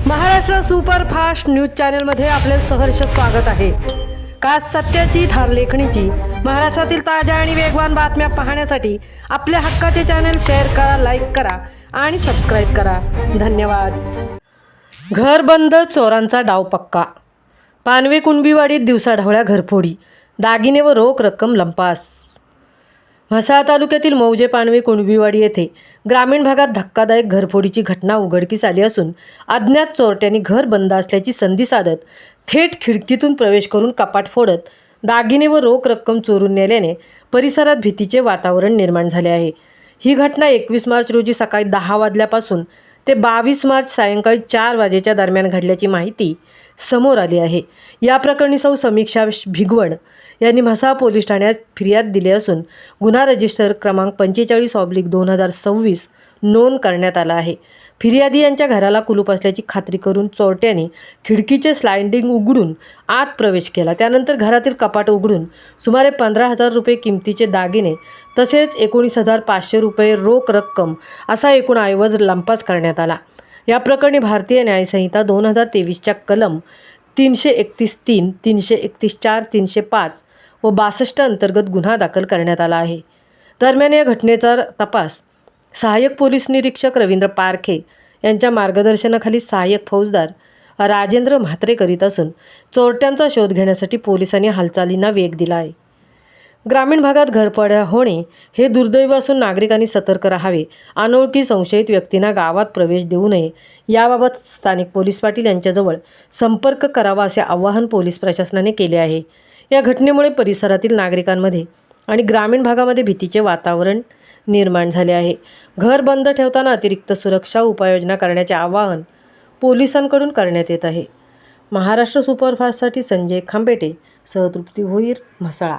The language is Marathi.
महाराष्ट्र सुपरफास्ट न्यूज चॅनलमध्ये आपले सहर्ष स्वागत आहे। खास सत्याची थार लेखणीची महाराष्ट्रातील ताज्या आणि वेगवान बातम्या पाहण्यासाठी आपल्या हक्काचे चॅनल शेअर करा, लाईक करा आणि सबस्क्राईब करा। धन्यवाद। घर बंद, चोरांचा डाव पक्का। पानवे कुणबीवाडीत दिवसाढवळ्या घरफोडी, दागिने व रोख रक्कम लंपास। म्हसळा तालुक्यातील मौजे पानवे कुणबीवाडी येथे ग्रामीण भागात धक्कादायक घरफोडीची घटना उघडकीस आली असून अज्ञात चोरट्यांनी घर बंद असल्याची संधी साधत थेट खिडकीतून प्रवेश करून कपाट फोडत दागिने व रोख रक्कम चोरून नेल्याने परिसरात भीतीचे वातावरण निर्माण झाले आहे। ही घटना 21 मार्च रोजी सकाळी 10 वाजल्यापासून ते 22 मार्च सायंकाळी 4 वाजेच्या दरम्यान घडल्याची माहिती समोर आली आहे। या प्रकरणी सौ समीक्षा भिगवण यांनी म्हसळा पोलीस ठाण्यात फिर्याद दिली असून गुन्हा रजिस्टर क्रमांक 45/2026 नोंद करण्यात आला आहे। फिर्यादी यांच्या घराला कुलूप असल्याची खात्री करून चोरट्यांनी खिडकीचे स्लायडिंग उघडून आत प्रवेश केला। त्यानंतर घरातील कपाट उघडून सुमारे 15,000 रुपये किमतीचे दागिने तसेच 19,500 रुपये रोख रक्कम असा एकूण ऐवज लंपास करण्यात आला। या प्रकरणी भारतीय न्यायसंहिता 2023च्या कलम 331(3), 331(4), 305 व 62 अंतर्गत गुन्हा दाखल करण्यात आला आहे। दरम्यान या घटनेचा तपास सहाय्यक पोलीस निरीक्षक रवींद्र पारखे यांच्या मार्गदर्शनाखाली सहाय्यक फौजदार राजेंद्र म्हात्रे करीत असून चोरट्यांचा शोध घेण्यासाठी पोलिसांनी हालचालींना वेग दिला आहे। ग्रामीण भागात घरफोड्या होणे हे दुर्दैव असून नागरिकांनी सतर्क राहावे, अनोळखी संशयित व्यक्तींना गावात प्रवेश देऊ नये, याबाबत स्थानिक पोलीस पाटील यांच्याजवळ संपर्क करावा असे आवाहन पोलीस प्रशासनाने केले आहे। या घटनेमुळे परिसरातील नागरिकांमध्ये आणि ग्रामीण भागामध्ये भीतीचे वातावरण निर्माण झाले आहे। घर बंद ठेवताना अतिरिक्त सुरक्षा उपाययोजना करण्याचे आवाहन पोलिसांकडून करण्यात येत आहे। महाराष्ट्र सुपरफास्टसाठी संजय खांबेटे सह तृप्ती भोईर, म्हसळा।